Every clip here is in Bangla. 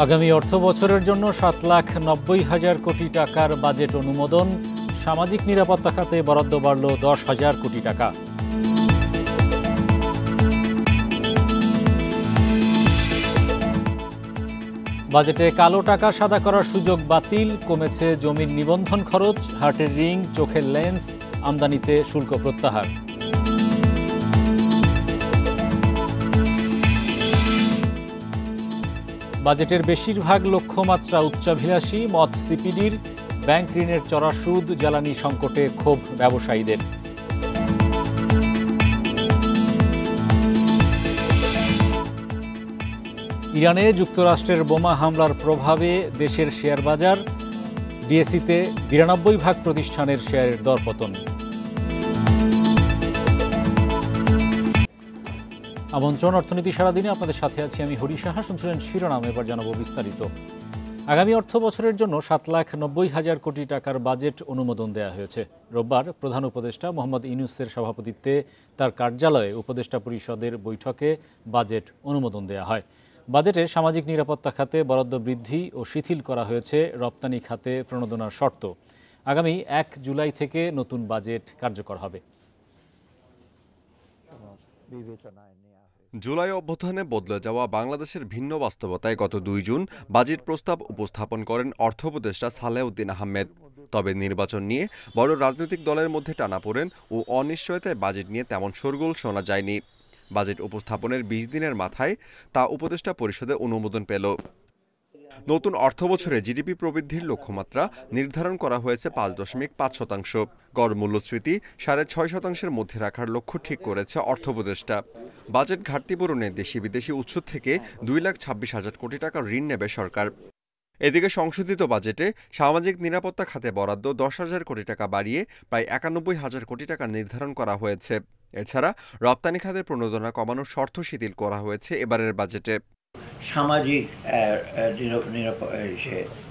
আগামী অর্থবছরের জন্য ৭,৯০,০০০ কোটি টাকার বাজেট অনুমোদন। সামাজিক নিরাপত্তা খাতে বরাদ্দ বাড়ল ১০,০০০ কোটি টাকা। বাজেটে কালো টাকা সাদা করার সুযোগ বাতিল, কমেছে জমির নিবন্ধন খরচ, হার্টের রিং, চোখের লেন্স আমদানিতে শুল্ক প্রত্যাহার। বাজেটের বেশিরভাগ লক্ষ্যমাত্রা উচ্চাভিলাষী, মত সিপিডির। ব্যাংক ঋণের চড়া সুদ, জ্বালানি সংকটে ক্ষোভ ব্যবসায়ীদের। ইরানে যুক্তরাষ্ট্রের বোমা হামলার প্রভাবে দেশের শেয়ার বাজার। ডিএসইতে ৯২% প্রতিষ্ঠানের শেয়ারের দরপতন। আমন্ত্রণ অর্থনীতি সারাদিনে আপনাদের সাথে আছি আমি হরি সাহা। শুনছিলেন শিরোনাম, এবার জানাবো বিস্তারিত। আগামী অর্থ বছরের জন্য ৭,৯০,০০০ কোটি টাকার বাজেট অনুমোদন দেওয়া হয়েছে। রোববার প্রধান উপদেষ্টা মোহাম্মদ ইউনূসের সভাপতিত্বে তার কার্যালয়ে উপদেষ্টা পরিষদের বৈঠকে বাজেট অনুমোদন দেওয়া হয়। বাজেটে সামাজিক নিরাপত্তা খাতে বরাদ্দ বৃদ্ধি ও শিথিল করা হয়েছে রপ্তানি খাতে প্রণোদনার শর্ত। আগামী ১ জুলাই থেকে নতুন বাজেট কার্যকর হবে। জুলাই অভ্যুত্থানে বদলে যাওয়া বাংলাদেশের ভিন্ন বাস্তবতায় গত ২ জুন বাজেট প্রস্তাব উপস্থাপন করেন অর্থ উপদেষ্টা সালেহউদ্দিন আহমেদ। তবে নির্বাচন নিয়ে বড় রাজনৈতিক দলের মধ্যে টানাপোড়েন ও অনিশ্চয়তায় বাজেট নিয়ে তেমন শোরগোল শোনা যায়নি। বাজেট উপস্থাপনের ২০ দিনের মাথায় তা উপদেষ্টা পরিষদে অনুমোদন পেল। নতুন অর্থবছরে জিডিপি প্রবৃদ্ধির লক্ষ্যমাত্রা নির্ধারণ করা হয়েছে ৫.৫%। গড় মূল্যস্ফীতি ৬.৫%-এর মধ্যে রাখার লক্ষ্য ঠিক করেছে অর্থ উপদেষ্টা। বাজেট ঘাটতি পূরণে দেশি বিদেশি উৎস থেকে ২,২৬,০০০ কোটি টাকা ঋণ নেবে সরকার। এদিকে সংশোধিত বাজেটে সামাজিক নিরাপত্তা খাতে বরাদ্দ ১০,০০০ কোটি টাকা বাড়িয়ে প্রায় ৯১,০০০ কোটি টাকা নির্ধারণ করা হয়েছে। এছাড়া রপ্তানি খাতে প্রণোদনা কমানোর শর্ত শিথিল করা হয়েছে এবারের বাজেটে। সামাজিক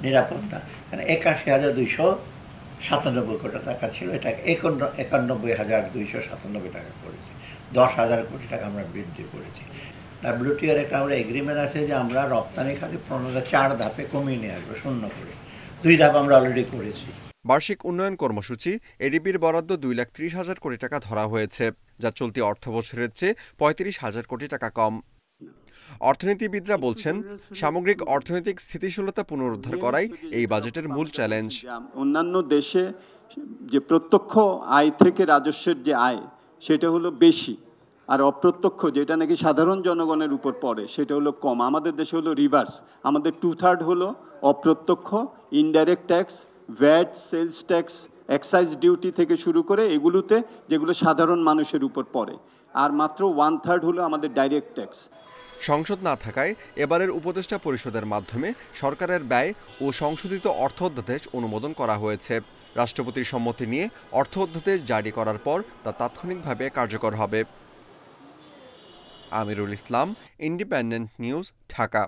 নিরাপত্তা ৮১,২৯৭ কোটি টাকা ছিল, এটা ৯১,২৯৭ টাকা করেছি। ১০,০০০ কোটি টাকা আমরা বৃদ্ধি করেছি। WTOর একটা আমরা এগ্রিমেন্ট আছে যে আমরা রপ্তানি খাতে প্রণোদনা ৪ ধাপে কমিয়ে নিয়ে আসবো, ০ করে। ২ ধাপ আমরা অলরেডি করেছি। বার্ষিক উন্নয়ন কর্মসূচি এডিবির বরাদ্দ ২,৩০,০০০ কোটি টাকা ধরা হয়েছে, যা চলতি অর্থবছরের চেয়ে ৩৫,০০০ কোটি টাকা কম। অর্থনীতিবিদরা বলছেন, সামগ্রিক অর্থনৈতিক স্থিতিশীলতা পুনরুদ্ধার করাই এই বাজেটের মূল চ্যালেঞ্জ। অন্যান্য দেশে যে প্রত্যক্ষ আয় থেকে রাজস্বের যে আয় সেটা হলো বেশি, আর অপ্রত্যক্ষ যেটা নাকি সাধারণ জনগণের উপর পড়ে সেটা হলো কম। আমাদের দেশে হলো রিভার্স, আমাদের 2/3 হলো অপ্রত্যক্ষ, indirect tax, VAT, sales tax, excise duty থেকে শুরু করে এগুলোতে যেগুলো সাধারণ মানুষের উপর পড়ে, আর মাত্র 1/3 হলো আমাদের ডাইরেক্ট ট্যাক্স। সংসদ না থাকায় এবারের উপদেষ্টা পরিষদের মাধ্যমে সরকারের ব্যয় ও সংশোধিত অর্থ অধ্যাদেশ অনুমোদন করা হয়েছে। রাষ্ট্রপতির সম্মতি নিয়ে অর্থ অধ্যাদেশ জারি করার পর তা তাৎক্ষণিকভাবে কার্যকর হবে। Amirul Islam, independent news, Dhaka.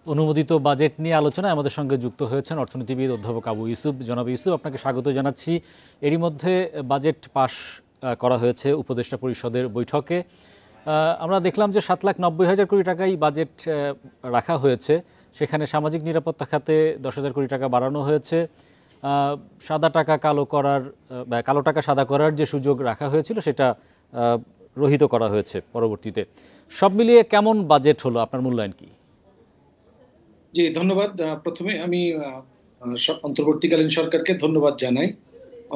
অনুমোদিত বাজেট নিয়ে আলোচনায় আমাদের সঙ্গে যুক্ত হয়েছেন অর্থনীতিবিদ অধ্যাপক আবু ইউসুফ। জনাব ইউসুফ, আপনাকে স্বাগত জানাচ্ছি। এরই মধ্যে বাজেট পাশ করা হয়েছে উপদেষ্টা পরিষদের বৈঠকে। আমরা দেখলাম যে ৭,৯০,০০০ কোটি টাকাই বাজেট রাখা হয়েছে। সেখানে সামাজিক নিরাপত্তা খাতে ১০,০০০ কোটি টাকা বাড়ানো হয়েছে। সাদা টাকা কালো টাকা সাদা করার যে সুযোগ রাখা হয়েছিল সেটা রহিত করা হয়েছে পরবর্তীতে। সব মিলিয়ে কেমন বাজেট হলো, আপনার মূল্যায়ন কি? জি, ধন্যবাদ। প্রথমে আমি অন্তর্বর্তীকালীন সরকারকে ধন্যবাদ জানাই।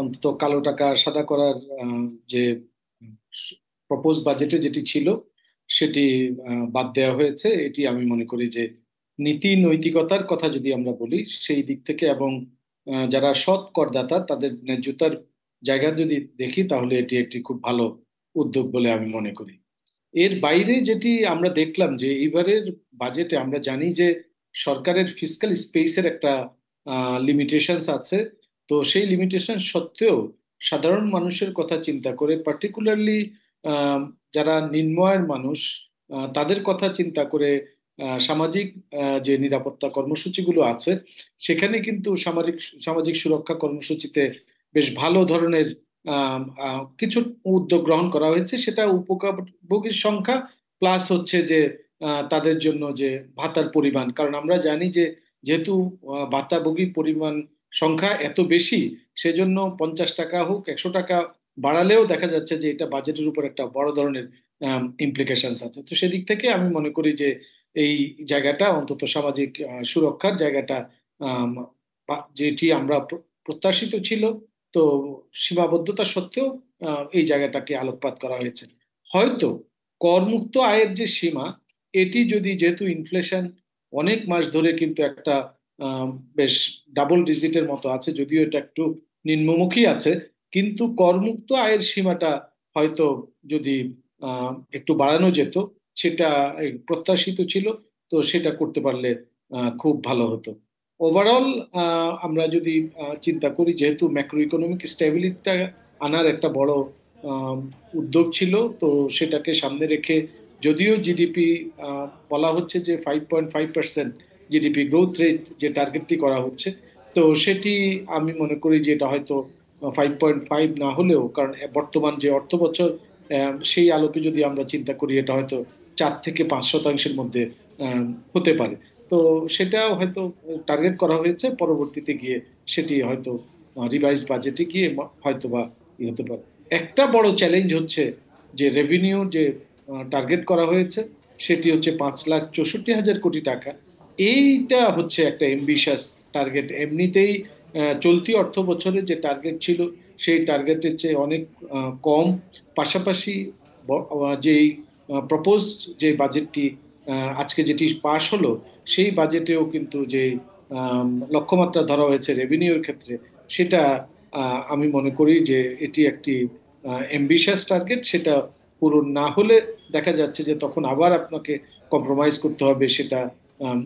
অন্তত কালো টাকা সাদা করার যে প্রপোজ বাজেটে যেটি ছিল সেটি বাদ দেওয়া হয়েছে। এটি আমি মনে করি যে নীতি নৈতিকতার কথা যদি আমরা বলি সেই দিক থেকে, এবং যারা সৎ করদাতা তাদের ন্যায্যতার জায়গা যদি দেখি, তাহলে এটি একটি খুব ভালো উদ্যোগ বলে আমি মনে করি। এর বাইরে যেটি আমরা দেখলাম যে এবারের বাজেটে আমরা জানি যে সরকারের ফিসক্যাল স্পেসের একটা লিমিটেশনস আছে। তো সেই লিমিটেশন সত্ত্বেও সাধারণ মানুষের কথা চিন্তা করে, পার্টিকুলারলি যারা নিম্ন আয়ের মানুষ তাদের কথা চিন্তা করে সামাজিক যে নিরাপত্তা কর্মসূচিগুলো আছে সেখানে কিন্তু সামাজিক সুরক্ষা কর্মসূচিতে বেশ ভালো ধরনের কিছু উদ্যোগ গ্রহণ করা হয়েছে। সেটা উপভোগীর সংখ্যা প্লাস হচ্ছে যে তাদের জন্য যে ভাতার পরিমাণ, কারণ আমরা জানি যে যেহেতু ভাতাভোগীর পরিমাণ সংখ্যা এত বেশি, সেজন্য 50 টাকা হোক 100 টাকা বাড়ালেও দেখা যাচ্ছে যে এটা বাজেটের উপর একটা বড় ধরনের ইমপ্লিকেশনস আছে। তো সেদিক থেকে আমি মনে করি যে এই জায়গাটা অন্তত সামাজিক সুরক্ষার জায়গাটা আম, যেটি আমরা প্রত্যাশিত ছিল, তো সীমাবদ্ধতা সত্ত্বেও এই জায়গাটাকে আলোকপাত করা হয়েছে। হয়তো করমুক্ত আয়ের যে সীমা, এটি যদি, যেহেতু ইনফ্লেশন অনেক মাস ধরে কিন্তু একটা আম, বেশ ডাবল ডিজিটের মতো আছে, যদিও এটা একটু নিম্নমুখী আছে, কিন্তু করমুক্ত আয়ের সীমাটা হয়তো যদি একটু বাড়ানো যেত, সেটা প্রত্যাশিত ছিল। তো সেটা করতে পারলে খুব ভালো হতো। ওভারঅল আমরা যদি চিন্তা করি, যেহেতু ম্যাক্রো ইকোনমিক স্টেবিলিটিটা আনার একটা বড় আম, উদ্যোগ ছিল, তো সেটাকে সামনে রেখে যদিও জিডিপি বলা হচ্ছে যে 5.5% জিডিপি গ্রোথ রেট যে টার্গেটটি করা হচ্ছে, তো সেটি আমি মনে করি যে এটা হয়তো 5.5 না হলেও, কারণ বর্তমান যে অর্থ বছর সেই আলোকে যদি আমরা চিন্তা করি, এটা হয়তো 4 থেকে 5% মধ্যে হতে পারে। তো সেটা হয়তো টার্গেট করা হয়েছে, পরবর্তীতে গিয়ে সেটি হয়তো রিভাইজড বাজেটে গিয়ে হয়তো বা হতে পারে। একটা বড় চ্যালেঞ্জ হচ্ছে যে রেভিনিউ যে টার্গেট করা হয়েছে, সেটি হচ্ছে 5,64,000 কোটি টাকা। এইটা হচ্ছে একটা এমবিশাস টার্গেট। এমনিতেই চলতি অর্থ বছরে যে টার্গেট ছিল, সেই টার্গেটের চেয়ে অনেক কম। পাশাপাশি যেই প্রপোজ যে বাজেটটি আজকে যেটি পাশ হলো, সেই বাজেটেও কিন্তু যে লক্ষ্যমাত্রা ধরা হয়েছে রেভিনিউর ক্ষেত্রে, সেটা আমি মনে করি যে এটি একটি এমবিশাস টার্গেট। সেটা পূরণ না হলে দেখা যাচ্ছে যে তখন আবার আপনাকে কম্প্রোমাইজ করতে হবে। সেটা আম,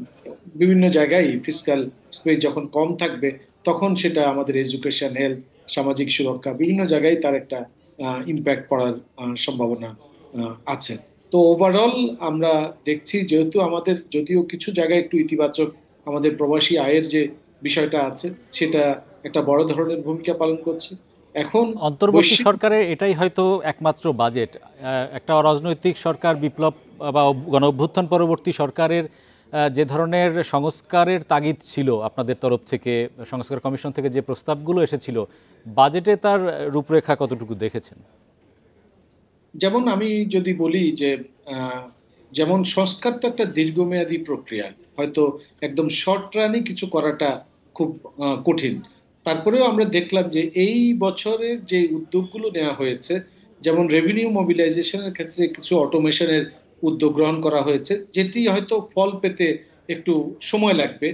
বিভিন্ন জায়গায় ফিসক্যাল স্পেস যখন কম থাকবে, তখন সেটা আমাদের এডুকেশন, হেলথ, সামাজিক সুরক্ষা, বিভিন্ন জায়গায় তার একটা ইম্প্যাক্ট পড়ার সম্ভাবনা আছে। তো ওভারঅল আমরা দেখছি, যেহেতু আমাদের যদিও কিছু জায়গায় একটু ইতিবাচক, আমাদের প্রবাসী আয়ের যে বিষয়টা আছে, সেটা একটা বড় ধরনের ভূমিকা পালন করছে এখন। অন্তর্বর্তী বৈশ্বিক সরকারের এটাই হয়তো একমাত্র বাজেট। একটা অরাজনৈতিক সরকার, বিপ্লব বা গণ অভ্যুত্থান পরবর্তী সরকারের যে ধরনের সংস্কারের তাগিদ ছিল আপনাদের তরফ থেকে, সংস্কার কমিশন থেকে যে প্রস্তাবগুলো এসেছিল, বাজেটে তার রূপরেখা কতটুকু দেখেছেন? যেমন আমি যদি বলি যে আহ, যেমন সংস্কার তো একটা দীর্ঘমেয়াদী প্রক্রিয়া, হয়তো একদম শর্ট রানে কিছু করাটা খুব কঠিন। তারপরেও আমরা দেখলাম যে এই বছরের যে উদ্যোগগুলো নেওয়া হয়েছে, যেমন রেভিনিউ মোবিলাইজেশনের ক্ষেত্রে কিছু অটোমেশনের উদ্যোগ গ্রহণ করা হয়েছে, যেটি হয়তো ফল পেতে একটু সময় লাগবে।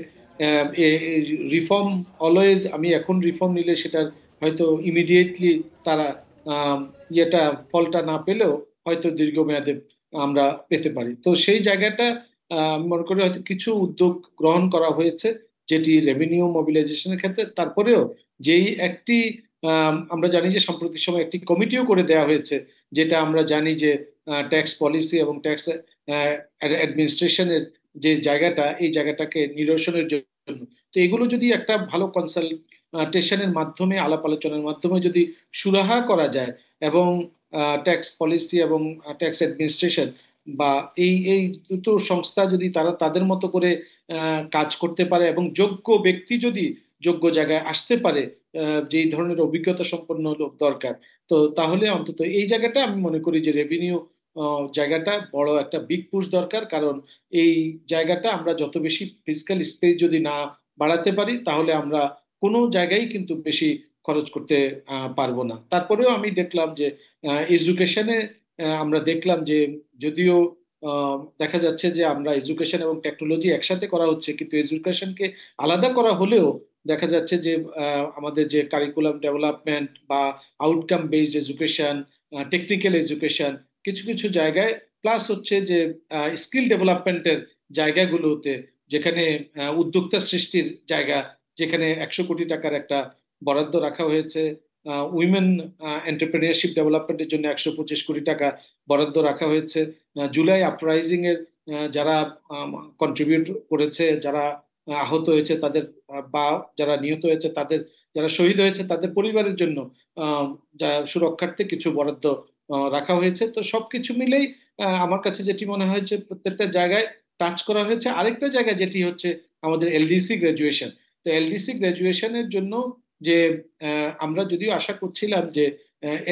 রিফর্ম অলওয়েজ, আমি এখন রিফর্ম নিলে সেটার হয়তো ইমিডিয়েটলি তারা ইয়েটা, ফলটা না পেলেও হয়তো দীর্ঘমেয়াদে আমরা পেতে পারি। তো সেই জায়গাটা আমি মনে করি হয়তো কিছু উদ্যোগ গ্রহণ করা হয়েছে, যেটি রেভিনিউ মোবিলাইজেশনের ক্ষেত্রে। তারপরেও যেই একটি আমরা জানি যে সাম্প্রতিক সময় একটি কমিটিও করে দেওয়া হয়েছে, যেটা আমরা জানি যে ট্যাক্স পলিসি এবং ট্যাক্স অ্যাডমিনিস্ট্রেশনের যে জায়গাটা, এই জায়গাটাকে নিরসনের জন্য। তো এগুলো যদি একটা ভালো কনসালটেশনের মাধ্যমে, আলাপ আলোচনার মাধ্যমে যদি সুরাহা করা যায়, এবং ট্যাক্স পলিসি এবং ট্যাক্স অ্যাডমিনিস্ট্রেশন বা এই এই দুটো সংস্থা যদি তারা তাদের মতো করে কাজ করতে পারে, এবং যোগ্য ব্যক্তি যদি যোগ্য জায়গায় আসতে পারে, যেই ধরনের অভিজ্ঞতা সম্পন্ন লোক দরকার, তো তাহলে অন্তত এই জায়গাটা আমি মনে করি যে রেভিনিউ জায়গাটা বড় একটা বিগ পুশ দরকার। কারণ এই জায়গাটা আমরা যত বেশি ফিজিক্যাল স্পেস যদি না বাড়াতে পারি, তাহলে আমরা কোনো জায়গায় কিন্তু বেশি খরচ করতে পারবো না। তারপরেও আমি দেখলাম যে এডুকেশনে আমরা দেখলাম যে যদিও দেখা যাচ্ছে যে আমরা এডুকেশন এবং টেকনোলজি একসাথে করা হচ্ছে, কিন্তু এডুকেশনকে আলাদা করা হলেও দেখা যাচ্ছে যে আমাদের যে কারিকুলাম ডেভেলপমেন্ট বা outcome based education, technical education কিছু কিছু জায়গায়, প্লাস হচ্ছে যে স্কিল ডেভেলপমেন্টের জায়গাগুলোতে, যেখানে উদ্যোক্তা সৃষ্টির জায়গা, যেখানে 100 কোটি টাকার একটা বরাদ্দ রাখা হয়েছে। উইমেন এন্টারপ্রেনিয়রশিপ ডেভেলপমেন্টের জন্য 125 কোটি টাকা বরাদ্দ রাখা হয়েছে। জুলাই আপরাইজিং এর যারা কন্ট্রিবিউট করেছে, যারা আহত হয়েছে তাদের, বা যারা নিহত হয়েছে তাদের, যারা শহীদ হয়েছে তাদের পরিবারের জন্য সুরক্ষার্থে কিছু বরাদ্দ রাখা হয়েছে। তো সবকিছু মিলেই আমার কাছে যেটি মনে হয়েছে প্রত্যেকটা জায়গায় টাচ করা হয়েছে। আরেকটা জায়গায় যেটি হচ্ছে আমাদের এলডিসি গ্রাজুয়েশন। তো এলডিসি গ্রাজুয়েশনের জন্য যে আমরা যদিও আশা করছিলাম যে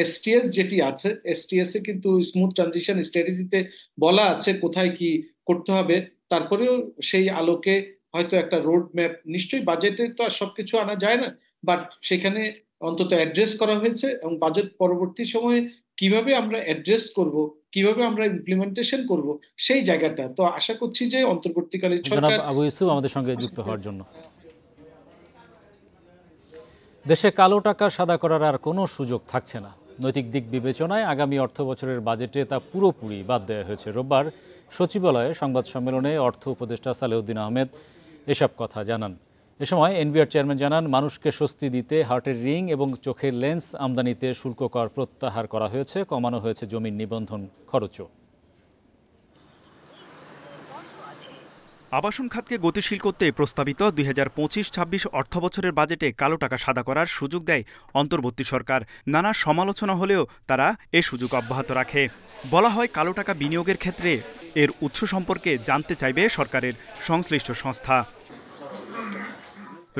এসটিএস যেটি আছে, এসটিএস এ কিন্তু স্মুথ ট্রানজিশন স্ট্র্যাটেজিতে বলা আছে কোথায় কি করতে হবে। তারপরেও সেই আলোকে হয়তো একটা রোড ম্যাপ, নিশ্চয়ই বাজেটে তো আর সবকিছু আনা যায় না, বাট সেখানে অন্তত অ্যাড্রেস করা হয়েছে এবং বাজেট পরবর্তী সময়ে কিভাবে আমরা অ্যাড্রেস করব, কিভাবে আমরা ইমপ্লিমেন্টেশন করব সেই জায়গাটা। তো আশা করছি যে অন্তর্বর্তীকালীন জনাব সরকার আবু ইউসুফ আমাদের সঙ্গে যুক্ত হওয়ার জন্য। দেশে কালো টাকা সাদা করার আর কোনো সুযোগ থাকছে না। নৈতিক দিক বিবেচনায় আগামী অর্থ বছরের বাজেটে তা পুরোপুরি বাদ দেওয়া হয়েছে। রোববার সচিবালয়ে সংবাদ সম্মেলনে অর্থ উপদেষ্টা সালেউদ্দিন আহমেদ এসব কথা জানান। এ সময় এনবিআর চেয়ারম্যান জানান, মানুষকে স্বস্তি দিতে হার্টের রিং এবং চোখের লেন্স আমদানিতে শুল্ক কর প্রত্যাহার করা হয়েছে, কমানো হয়েছে জমির নিবন্ধন খরচও। আবাসন খাতকে গতিশীল করতে প্রস্তাবিত 2025-26 অর্থবছরের বাজেটে কালো টাকা সাদা করার সুযোগ দেয় অন্তর্বর্তী সরকার। নানা সমালোচনা হলেও তারা এ সুযোগ অব্যাহত রাখে। বলা হয়, কালো টাকা বিনিয়োগের ক্ষেত্রে এর উৎস সম্পর্কে জানতে চাইবে সরকারের সংশ্লিষ্ট সংস্থা।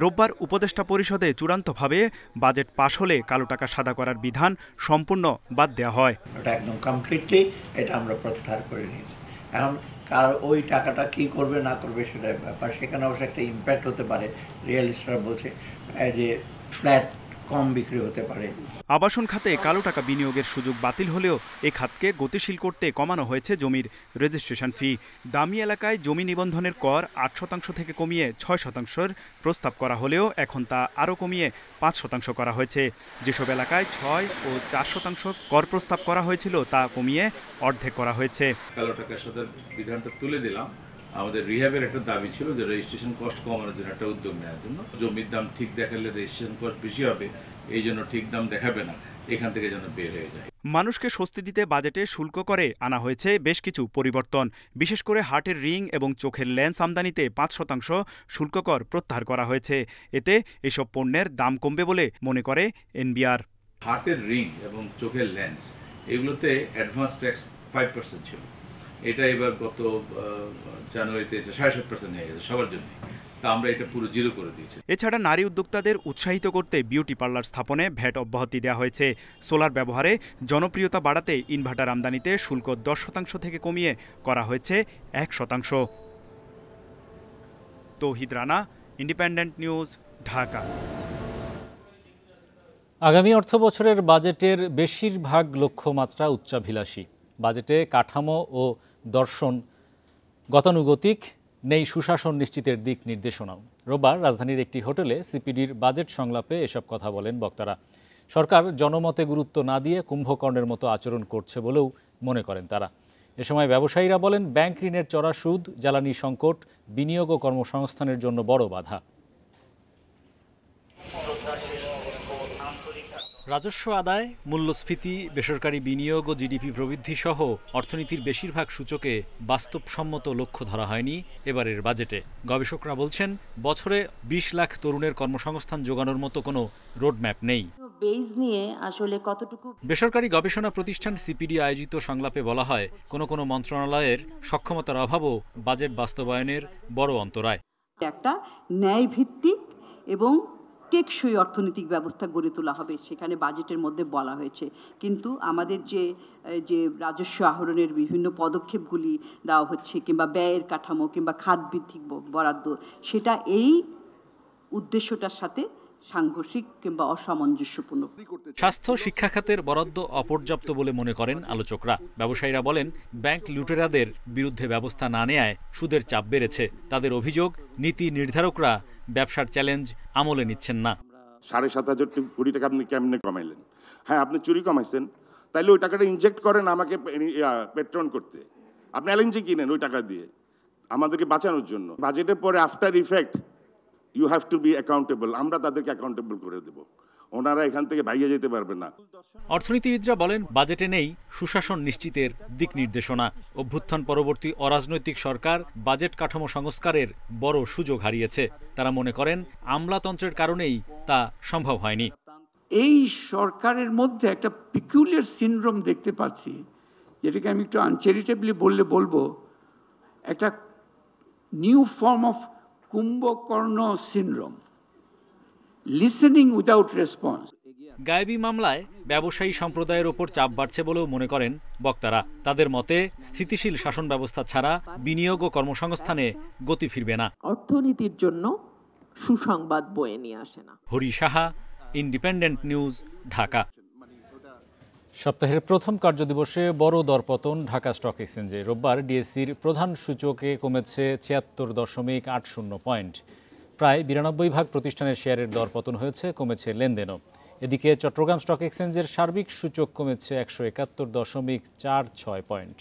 রোববার উপদেষ্টা পরিষদে চূড়ান্তভাবে বাজেট পাশ হলে কালো টাকা সাদা করার বিধান সম্পূর্ণ বাদ দেওয়া হয়। এটা একদম কমপ্লিটলি এটা আমরা প্রত্যাহার করে নিয়েছি। এখন কার ওই টাকাটা কি করবে না করবে সেটার ব্যাপার, সেখানে অবশ্য একটা ইম্প্যাক্ট হতে পারে। রিয়েলিস্টরা বলছে যে ফ্ল্যাট কম বিক্রি হতে পারে। আবাসন খাতে কালো টাকা বিনিয়োগের সুযোগ বাতিল হলেও এ খাতকে গতিশীল করতে কমানো হয়েছে জমির রেজিস্ট্রেশন ফি। দামি এলাকায় জমি নিবন্ধনের কর 8% থেকে কমিয়ে 6%-এর প্রস্তাব করা হলেও এখন তা আরও কমিয়ে 5% করা হয়েছে। যেসব এলাকায় 6 ও 4% কর প্রস্তাব করা হয়েছিল তা কমিয়ে অর্ধেক করা হয়েছে। কালো টাকার সাথে বিধানটা তুলে দিলাম। আমাদের রিহ্যাবের একটা দাবি ছিল যে রেজিস্ট্রেশন কস্ট কমানোর জন্য একটা উদ্যোগ নেওয়ার জন্য। জমির দাম ঠিক দেখালে রেজিস্ট্রেশন কস্ট বেশি হবে, এই জন্য ঠিক দাম দেখাবে না, এখান থেকে যেন বের হয়ে যায়। মানুষকে স্বস্তি দিতে বাজেটে শুল্ক করে আনা হয়েছে বেশ কিছু পরিবর্তন। বিশেষ করে হার্টের রিং এবং চোখের লেন্স আমদানিতে 5% শুল্ক কর প্রত্যাহার করা হয়েছে। এতে এসব পণ্যের দাম কমবে বলে মনে করে এনবিআর। হার্টের রিং এবং চোখের লেন্স এগুলোতে অ্যাডভান্স ট্যাক্স 5% ছিল, এটা এবার গত জানুয়ারিতে 7.5% হয়ে গেছে সবার জন্য। তা আমরা এটা পুরো জিরো করে দিয়েছি। এছাড়া নারী উদ্যোক্তাদের উৎসাহিত করতে বিউটি পার্লার স্থাপনে ভ্যাট অব্যাহতি দেওয়া হয়েছে। সোলার ব্যবহারে জনপ্রিয়তা বাড়াতে ইনভার্টার আমদানিতে শুল্ক 10% থেকে কমিয়ে করা হয়েছে 1%। তৌহিদ রানা, ইন্ডিপেন্ডেন্ট নিউজ, ঢাকা। আগামী অর্থ বছরের বাজেটের বেশিরভাগ লক্ষ্যমাত্রা উচ্চাভিলাষী। বাজেটে কাঠামো ও দর্শন গতানুগতিক নেই, সুশাসন নিশ্চিতের দিক নির্দেশনাও। রোববার রাজধানীর একটি হোটেলে সিপিডির বাজেট সংলাপে এসব কথা বলেন বক্তারা। সরকার জনমতে গুরুত্ব না দিয়ে কুম্ভকর্ণের মতো আচরণ করছে বলেও মনে করেন তারা। এ সময় ব্যবসায়ীরা বলেন, ব্যাংক ঋণের চড়া সুদ, জ্বালানি সংকট বিনিয়োগ ও কর্মসংস্থানের জন্য বড় বাধা। রাজস্ব আদায়, মূল্যস্ফীতি, বেসরকারি বিনিয়োগ ও জিডিপি প্রবৃদ্ধি সহ অর্থনীতির বেশিরভাগ সূচকে বাস্তবসম্মত লক্ষ্য ধরা হয়নি এবারের বাজেটে। গবেষকরা বলছেন, বছরে 20 লাখ তরুণের কর্মসংস্থান যোগানোর মতো কোনো রোডম্যাপ নেই। বেসরকারি গবেষণা প্রতিষ্ঠান সিপিডি আয়োজিত সংলাপে বলা হয়, কোনো মন্ত্রণালয়ের সক্ষমতার অভাবও বাজেট বাস্তবায়নের বড় অন্তরায়। একটা ন্যায়ভিত্তিক এবং টেকসই অর্থনৈতিক ব্যবস্থা গড়ে তোলা হবে, সেখানে বাজেটের মধ্যে বলা হয়েছে। কিন্তু আমাদের যে রাজস্ব আহরণের বিভিন্ন পদক্ষেপগুলি দেওয়া হচ্ছে, কিংবা ব্যয়ের কাঠামো কিংবা খাত ভিত্তিক বরাদ্দ, সেটা এই উদ্দেশ্যটার সাথে সাংঘর্ষিক কিংবা অসামঞ্জস্যপূর্ণ। স্বাস্থ্য শিক্ষা খাতের বরাদ্দ অপর্যাপ্ত বলে মনে করেন আলোচকরা। ব্যবসায়ীরা বলেন, ব্যাংক লুটেরাদের বিরুদ্ধে ব্যবস্থা না নেয়ায় সুদের চাপ বেড়েছে। তাদের অভিযোগ, নীতি নির্ধারকরা ব্যবসার চ্যালেঞ্জ আমলে নিচ্ছেন না। 7,500 কোটি টাকা আপনি কেমনে কমাইলেন? হ্যাঁ, আপনি চুরি কমাইছেন, তাইলে ওই টাকাটা ইনজেক্ট করেন আমাকে পেট্রন করতে। আপনি এলএনজি কিনেন ওই টাকা দিয়ে আমাদেরকে বাঁচানোর জন্য। বাজেটের পরে after effect you have to be accountable, আমরা তাদেরকে অ্যাকাউন্টেবল করে দেব, ওনারা এখান থেকে ভাইয়া যেতে পারবে না। অর্থনীতিবিদরা বলেন, বাজেটে নেই সুশাসন নিশ্চিতের দিক নির্দেশনা। অভ্যুত্থান পরবর্তী অরাজনৈতিক সরকার বাজেট কাঠামো সংস্কারের বড় সুযোগ হারিয়েছে। তারা মনে করেন, আমলাতন্ত্রের কারণেই তা সম্ভব হয়নি। এই সরকারের মধ্যে একটা পিকুলিয়ার সিনড্রোম দেখতে পাচ্ছি, যেটাকে আমি একটু আনচ্যারিটেবলি বলবো একটা new form of Kumbhakarna syndrome, listening without response. গায়েবী মামলায় ব্যবসায়ী সম্প্রদায়ের ওপর চাপ বাড়ছে বলেও মনে করেন বক্তারা। তাদের মতে স্থিতিশীল শাসন ব্যবস্থা ছাড়া বিনিয়োগ ও কর্মসংস্থানে গতি ফিরবে না। অর্থনীতির জন্য সুসংবাদ বয়ে নিয়ে আসে না। Hari Saha, independent news, Dhaka. সপ্তাহের প্রথম কার্যদিবসে বড় দরপতন ঢাকা স্টক এক্সচেঞ্জে। রোববার ডিএসসির প্রধান সূচকে কমেছে ৭৬.৮০ পয়েন্ট। প্রায় ৯২ প্রতিষ্ঠানের শেয়ারের দরপতন হয়েছে, কমেছে লেনদেনও। এদিকে চট্টগ্রাম স্টক এক্সচেঞ্জের সার্বিক সূচক কমেছে ১৭১.৪৬ পয়েন্ট।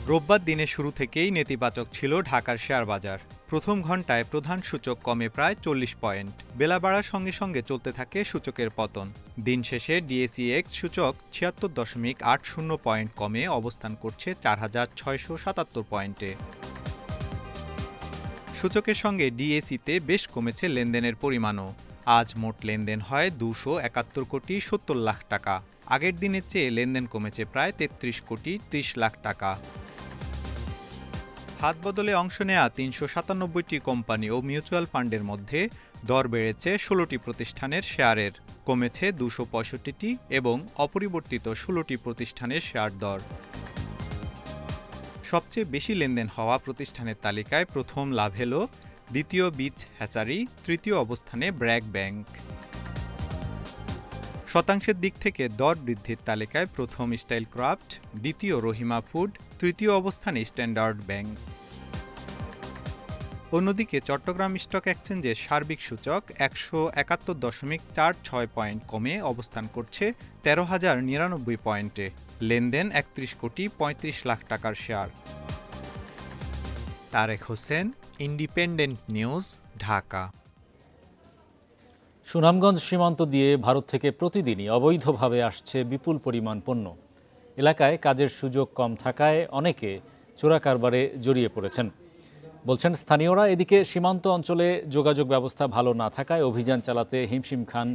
রোববার দিনের শুরু থেকেই নেতিবাচক ছিল ঢাকার শেয়ার বাজার। প্রথম ঘন্টায় প্রধান সূচক কমে প্রায় ৪০ পয়েন্ট। বেলা বাড়ার সঙ্গে সঙ্গে চলতে থাকে সূচকের পতন। দিন শেষে ডিএসইএক্স সূচক ৭৬.৮০ পয়েন্ট কমে অবস্থান করছে ৪,৬৭৭ পয়েন্টে। সূচকের সঙ্গে ডিএসইতে বেশ কমেছে লেনদেনের পরিমাণও। আজ মোট লেনদেন হয় ২৭১.৭০ লাখ টাকা। আগের দিনের চেয়ে লেনদেন কমেছে প্রায় ৩৩.৩০ লাখ টাকা। হাত বদলে অংশ নেয়া ৩৯৭টি কোম্পানি ও মিউচুয়াল ফান্ডের মধ্যে দর বেড়েছে ১৬টি প্রতিষ্ঠানের শেয়ারের, কমেছে ২৬৫টি এবং অপরিবর্তিত ১৬টি প্রতিষ্ঠানের শেয়ার দর। সবচেয়ে বেশি লেনদেন হওয়া প্রতিষ্ঠানের তালিকায় প্রথম লাভেলো, দ্বিতীয় বিচ হ্যাচারি, তৃতীয় অবস্থানে ব্র্যাক ব্যাংক। শতাংশের দিক থেকে দর বৃদ্ধির তালিকায় প্রথম স্টাইল ক্রাফট, দ্বিতীয় রহিমা ফুড, তৃতীয় অবস্থানে স্ট্যান্ডার্ড ব্যাংক। অন্যদিকে চট্টগ্রাম স্টক এক্সচেঞ্জের সার্বিক সূচক ১৭১.৪৬ পয়েন্ট কমে অবস্থান করছে ১৩,০৯৯ পয়েন্টে। লেনদেন ৩১.৩৫ লাখ টাকার share. Tarek Hossain, independent news, Dhaka. Sunamganj সীমান্ত দিয়ে ভারত থেকে প্রতিদিনই অবৈধভাবে আসছে বিপুল পরিমাণ পণ্য। এলাকায় কাজের সুযোগ কম থাকায় অনেকে চোরা কারবারে জড়িয়ে পড়েছেন বলছেন স্থানীয়রা। এদিকে সীমান্ত অঞ্চলে যোগাযোগ ব্যবস্থা ভালো না থাকায় অভিযান চালাতে হিমশিম খান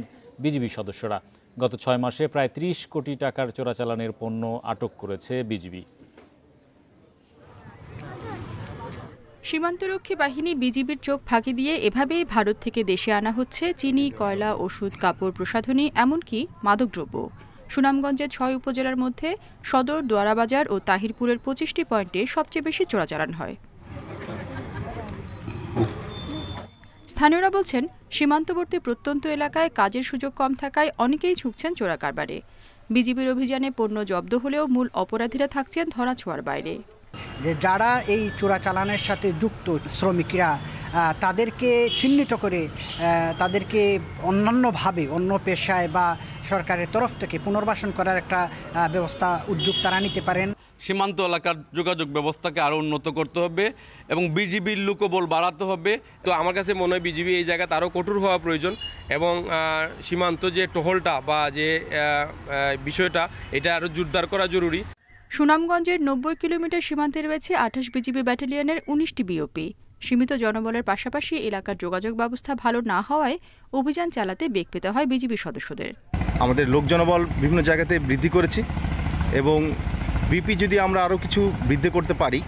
বিজিবি সদস্যরা। গত ৬ মাসে প্রায় ৩০ কোটি টাকার চোরাচালানের পণ্য আটক করেছে বিজিবি। সীমান্তরক্ষী বাহিনী বিজিবির চোখ ফাঁকি দিয়ে এভাবেই ভারত থেকে দেশে আনা হচ্ছে চিনি, কয়লা, ওষুধ, কাপড়, প্রসাধনী, এমনকি মাদকদ্রব্য। সুনামগঞ্জের ৬ উপজেলার মধ্যে সদর, দোয়ারাবাজার ও তাহিরপুরের ২৫টি পয়েন্টে সবচেয়ে বেশি চোরাচালান হয়। স্থানীয়রা বলছেন, সীমান্তবর্তী প্রত্যন্ত এলাকায় কাজের সুযোগ কম থাকায় অনেকেই ঝুঁকছেন চোরা কারবারে। বিজিবির অভিযানে পণ্য জব্দ হলেও মূল অপরাধীরা থাকছেন ধরাছোঁয়ার বাইরে। যে যারা এই চোরাচালানের সাথে যুক্ত শ্রমিকরা, তাদেরকে চিহ্নিত করে তাদেরকে অন্যান্যভাবে অন্য পেশায় বা সরকারের তরফ থেকে পুনর্বাসন করার একটা ব্যবস্থা উদ্যোগ তারা নিতে পারেন। সীমান্ত এলাকার যোগাযোগ ব্যবস্থাকে আরও উন্নত করতে হবে এবং বিজিবির লোকবল বাড়াতে হবে। তো আমার কাছে মনে হয় বিজিবি এই জায়গাতে আরও কঠোর হওয়া প্রয়োজন এবং সীমান্ত যে টহলটা বা যে বিষয়টা, এটা আরও জোরদার করা জরুরি। সুনামগঞ্জের ৯০ কিলোমিটার সীমান্তে রয়েছে ২৮ বিজিবি ব্যাটালিয়নের ১৯টি বিওপি। সীমিত জনবলের পাশাপাশি এলাকার যোগাযোগ ব্যবস্থা ভালো না হওয়ায় অভিযান চালাতে বেগ পেতে হয় বিজিবি সদস্যদের। আমাদের লোক জনবল বিভিন্ন জায়গাতে বৃদ্ধি করেছি এবং বিপি যদি আমরা আরও কিছু বৃদ্ধি করতে পারি,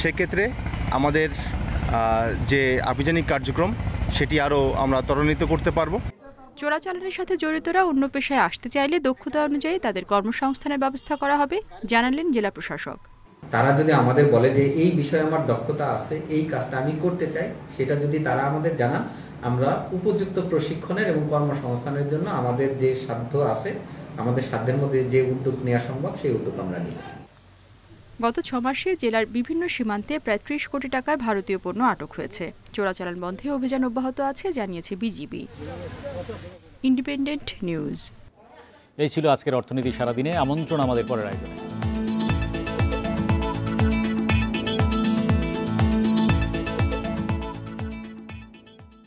সেক্ষেত্রে আমাদের যে আভিযানিক কার্যক্রম সেটি আরও আমরা ত্বরান্বিত করতে পারব। চোরাচালানের সাথে জড়িতরা অন্য পেশায় আসতে চাইলে দক্ষতা অনুযায়ী তাদের কর্মসংস্থানের ব্যবস্থা করা হবে, জানালেন জেলা প্রশাসক। তারা যদি আমাদের বলে যে এই বিষয়ে আমার দক্ষতা আছে, এই কাজটা আমি করতে চাই, সেটা যদি তারা আমাদের জানান, আমরা উপযুক্ত প্রশিক্ষণের এবং কর্মসংস্থানের জন্য আমাদের যে সাধ্য আছে, আমাদের সাধ্যের মধ্যে যে উদ্যোগ নেওয়া সম্ভব সেই উদ্যোগ আমরা নিই। গত ৬ মাসে জেলার বিভিন্ন সীমান্তে প্রায় ৩০ কোটি টাকার ভারতীয় পণ্য আটক হয়েছে। চোরাচালান বন্ধে অভিযান অব্যাহত আছে, জানিয়েছে বিজিবি। Independent news. এই ছিল আজকের অর্থনীতি সারাদিনে। আমন্ত্রণ আমাদের পরের আয়োজনে।